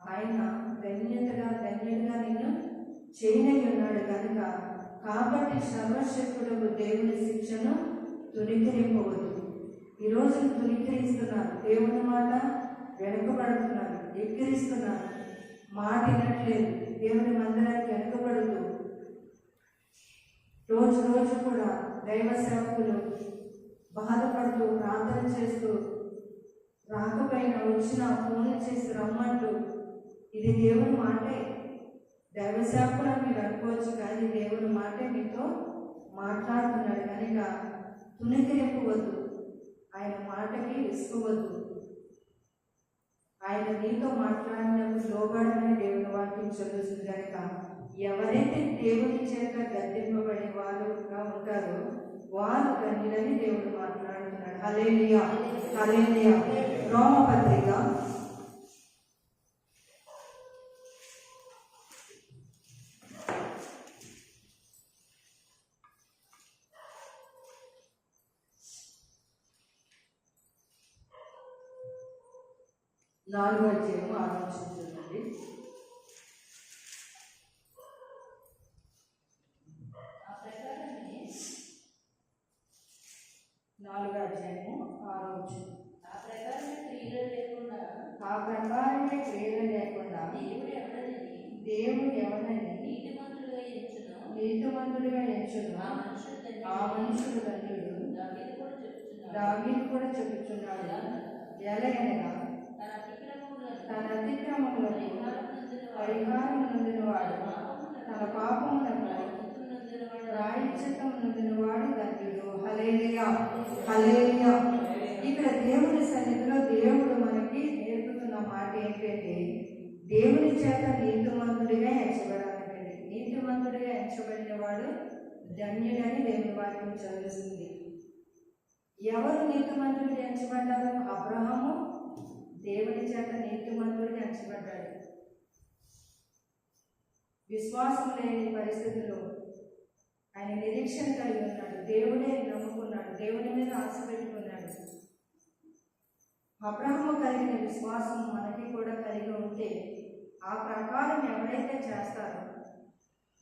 [SPEAKER 1] ఆయన ధన్యుడిగా నిన్ను చేయనని ఉన్నాడు కనుక. కాబట్టి సర్వశక్తులకు దేవుని శిక్షను తుణీకరింపవద్దు. ఈరోజు తుణీకరిస్తున్నారు, దేవుని మాట వెనుకబడుతున్నారు, ఎక్కిరిస్తున్నారు, మాట వినట్లేదు, దేవుని మందిరానికి వెనుకబడుతూ రోజు కూడా దైవ సేవకులు బాధపడుతూ ప్రార్థన చేస్తూ రాకపోయినా వచ్చిన ఫోన్లు చేసి రమ్మంటూ, ఇది దేవుని మాటే, దైవ సేవకులు మీరు అనుకోవచ్చు కానీ దేవుని మాటే మీతో మాట్లాడుతున్నాడు కనుక తుణికిరింపవద్దు, ఆయన మాటకి విసుకోవద్దు, ఆయన నీతో మాట్లాడినప్పుడు లోబడమని దేవుని వాక్యం చదువుతుంది కనుక ఎవరైతే దేవుని చేత గద్దింపబడి వారుగా ఉంటారో వారు ధన్యులని దేవుడు మాట్లాడుతున్నాడు. హల్లెలూయా హల్లెలూయా. రోమపత్రిక 4వ అధ్యాయము 6వ వచనం చూడండి. 4వ అధ్యాయము 6వ వచనం. ఆ ప్రకారమే క్రియలు లేకుండా దేవుడు ఎవరిని నీతిమంతుడిగా ఎంచును ఆ మనుషుడు ధన్యుడు. దావీదు కూడా చెబుతున్నాడు, ఎలాగనగా తన అతిక్రమములకు పరిహారం నొందినవాడు, తన పాపములకు ప్రాయశ్చిత్తం నొందినవాడు ధన్యుడు. హల్లెలూయా హల్లెలూయా. ఇక్కడ దేవుని సన్నిధిలో దేవుడు మనకి నేర్పుతున్న మాట ఏంటంటే, దేవుని చేత నీతిమంతుడిగా ఎంచబడాలంటండి. నీతిమంతుడిగా ఎంచబడిన వాడు ధన్యుడని దేవుని వాక్యం చదువుతుంది. ఎవరు నీతిమంతుడిగా ఎంచబడ్డారు? అబ్రహాము దేవుని చేత నీతిమంతుడిగా ఎంచబడ్డాడు. విశ్వాసం లేని పరిస్థితుల్లో ఆయన నిరీక్షణ కలిగి ఉన్నాడు, దేవుడే నమ్ముకున్నాడు, దేవుని మీద ఆశ పెట్టుకున్నాడు. అబ్రహాము కలిగిన విశ్వాసం మనకి కూడా కలిగి ఉంటే ఆ ప్రకారం ఎవరైతే చేస్తారో,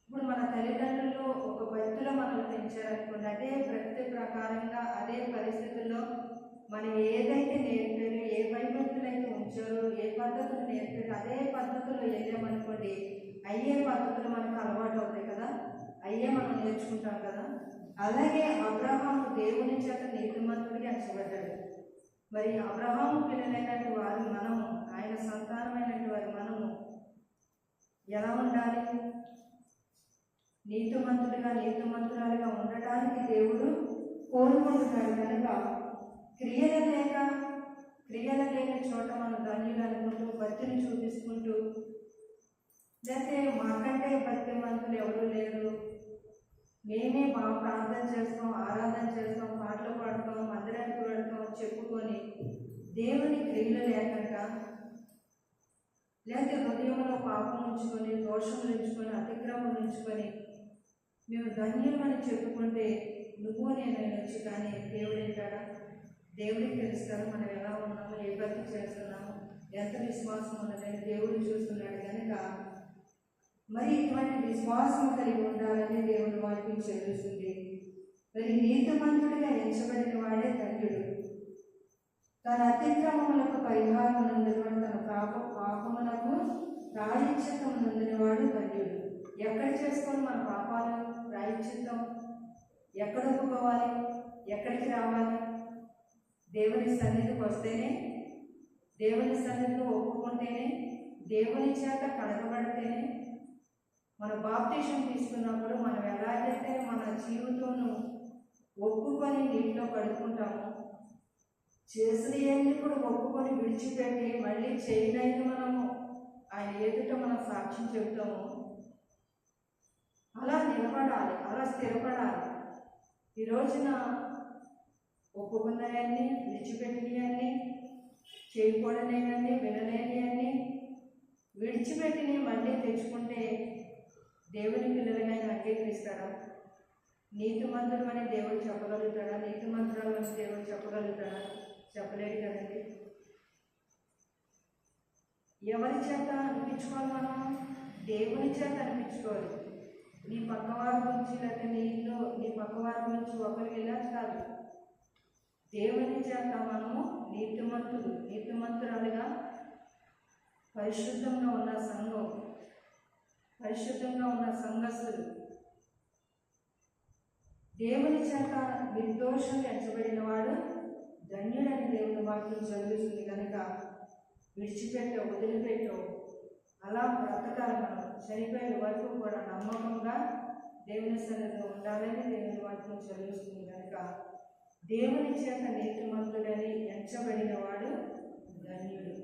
[SPEAKER 1] ఇప్పుడు మన తల్లిదండ్రులు ఒక భక్తిలో మనల్ని పెంచారనుకోండి, అదే భక్తి ప్రకారంగా అదే పరిస్థితుల్లో మనం ఏదైతే నేర్పారో, ఏ భయభక్తులు అయితే ఉంచారో, ఏ పద్ధతులు నేర్పారో అదే పద్ధతుల్లో వెళ్ళామనుకోండి, అయ్యే పద్ధతులు మనకు అలవాటు అవుతాయి కదా, అయ్యే మనం నేర్చుకుంటాం కదా. అలాగే అబ్రహాము దేవుని చేత నీతిమంతుడిగా ఎంచబడ్డాడు. మరి అబ్రహాము పిల్లలైనటువంటి వారు మనము, ఆయన సంతానమైనటువంటి వారు మనము ఎలా ఉండాలి? నీతిమంతురాలుగా ఉండటానికి దేవుడు కోరుకుంటున్నాడు కనుక క్రియలు లేని చోట మనం ధన్యులు అనుకుంటూ భక్తిని చూపిస్తుంటూ, లేకపోతే మాకంటే భక్తిమంతులు ఎవరు లేరు, మేమే బాగా ప్రార్థన చేస్తాం, ఆరాధన చేస్తాం, పాటలు పాడతాం, మందిరానికి వెళ్తాం చెప్పుకొని దేవుని క్రియలు లేకుండా, లేకపోతే హృదయంలో పాపం ఉంచుకొని, దోషములు ఉంచుకొని, అతిక్రమం ఉంచుకొని మేము ధన్యులమని చెప్పుకుంటే నువ్వు నేను వినొచ్చు, కానీ దేవుడు ఏంటాడా? దేవుడికి తెలుస్తాడు మనం ఎలా ఉన్నాము, ఏ భక్తి చేస్తున్నాము, ఎంత విశ్వాసం ఉన్నదని దేవుడు చూస్తున్నాడు కనుక మరి ఇటువంటి విశ్వాసం కలిగి ఉండాలని దేవుడు వారికి చెల్లిస్తుంది. మరి నీతిమంతుడిగా ఎంచబడిన వాడే ధన్యుడు. తన అతిక్రమములకు పరిహారం నందునవాడు, తన పాపములకు ప్రాయశ్చిత్తం నందినవాడు ధన్యుడు. ఎక్కడ చేసుకొని మన పాపాలు ప్రాయశ్చిత్తం ఎక్కడ ఒప్పుకోవాలి, ఎక్కడికి రావాలి? దేవుని సన్నిధికి వస్తేనే, దేవుని సన్నిధిలో ఒప్పుకుంటేనే, దేవుని చేత కడగబడితేనే. మన బాప్టిజం తీసుకున్నప్పుడు మనం ఎలాగైతే మన జీవితంను ఒప్పుకొని నీటిలో కడుక్కుంటామో, చేసినవన్నీ కూడా ఒప్పుకొని విడిచిపెట్టి మళ్ళీ చేయలేని మనము ఆయన ఎదుట మనం సాక్ష్యం చెబుతాము. అలా నిలబడాలి, అలా స్థిరపడాలి. ఈ రోజున ఒప్పుకున్నవన్నీ, విడిచిపెట్టినవన్నీ, చేయకూడనివన్నీ, వినలేనివన్నీ విడిచిపెట్టిని మళ్ళీ తెచ్చుకుంటే దేవుని పిల్లలుగా ఆయన అంగీకరిస్తాడా? నీతిమంతుడు అని దేవుడు చెప్పగలుగుతాడా? నీతిమంతురాలు అని దేవుడు చెప్పగలుగుతాడా? చెప్పలేడు కదండి. ఎవరి చేత అనిపించుకోవాలి? మనం దేవుని చేత అనిపించుకోవాలి. నీ పక్కవారి గురించి, లేకపోతే నీ పక్కవారి గురించి ఒకరికి ఇలా కాదు. దేవుని చేత మనము నీతిమంతురాలుగా పరిశుద్ధంగా ఉన్న సంఘం, పరిశుద్ధంగా ఉన్న సంఘస్థులు, దేవుని చేత నిర్దోషం ఎంచబడిన వాడు ధన్యుడని దేవుని వాక్యం చదివిస్తుంది కనుక విడిచిపెట్టో, వదిలిపెట్టో అలా బ్రతకాలి. మనం చనిపోయే వరకు కూడా నమ్మకంగా దేవుని సన్నిధిలో ఉండాలని దేవుని వాక్యం చదివిస్తుంది కనుక దేవుని చేత నీతిమంతుడని ఎంచబడిన వాడు ధన్యుడు.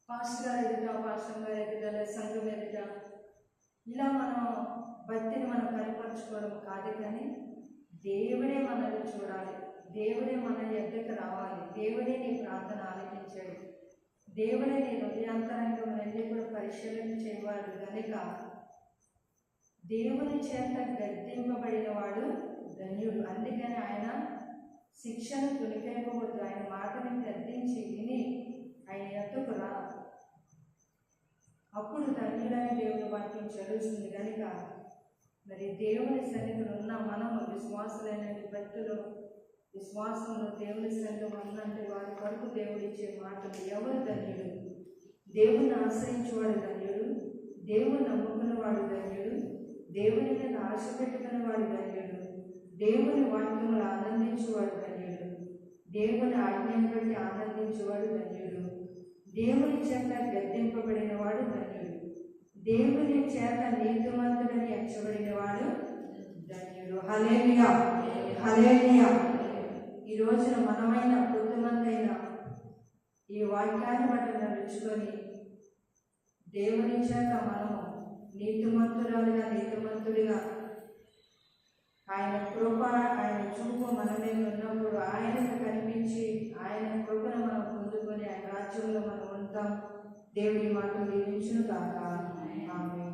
[SPEAKER 1] పాస్టర్ గారు ఎదుట, పాస్టర్ గారు ఎదుట, సంఘం ఎదుట ఇలా మనం భక్తిని మనం కనపరుచుకోవడం కాదు, కానీ దేవుడే మనల్ని చూడాలి, దేవుడే మన ఎద్దకు రావాలి, దేవుడే నీ ప్రార్థన ఆలకించాడు, దేవుడే నీ హృదయాంతరంగం అన్నీ కూడా పరిశీలన చేయవాడు కనుక దేవుని చేత గద్దింపబడిన వాడు ధన్యుడు. అందుకని ఆయన శిక్షను తొలిపెరగవద్దు, ఆయన మాటని గద్దించి విని ఆయన ఎద్దకు రా, అప్పుడు ధన్యుడని దేవుని వాక్యం చదువుతుంది కనుక మరి దేవుని సన్నిధిలో ఉన్న మనము విశ్వాసులైన భక్తులు, విశ్వాసంలో దేవుని సన్నిధిలో ఉన్నంటే వారి వరకు దేవుడు ఇచ్చే మాటలు. ఎవరు ధన్యుడు? దేవుని ఆశ్రయించేవాడు ధన్యుడు, దేవుని నమ్ముకున్నవాడు ధన్యుడు, దేవుని మీద ఆశ పెట్టుకునేవాడు ధన్యుడు, దేవుని వాక్యములు ఆనందించేవాడు ధన్యుడు, దేవుని ఆజ్ఞను బట్టి ఆనందించేవాడు ధన్యుడు, దేవుని చేత గద్దింపబడిన వాడు ధన్యుడు, దేవుని చేత నీతిమంతుడని ఎంచబడిన వాడు ధన్యుడు. హల్లెలూయా, హల్లెలూయా. ఈ రోజున మనమైన కొద్దిమందైన ఈ వాక్యాన్ని బట్టి నడుచుకొని దేవుని చేత మనము నీతిమంతురాలుగా, నీతిమంతుడిగా ఆయన కృప, ఆయన చూపు మన మీద ఉన్నప్పుడు ఆయనకు కనిపించి ఆయన కృపను మనం పొందుకొని ఆయన రాజ్యంలో మనం ఉంటాం. దేవుడి మాటలు దీవించును కాక. ఆమేన్.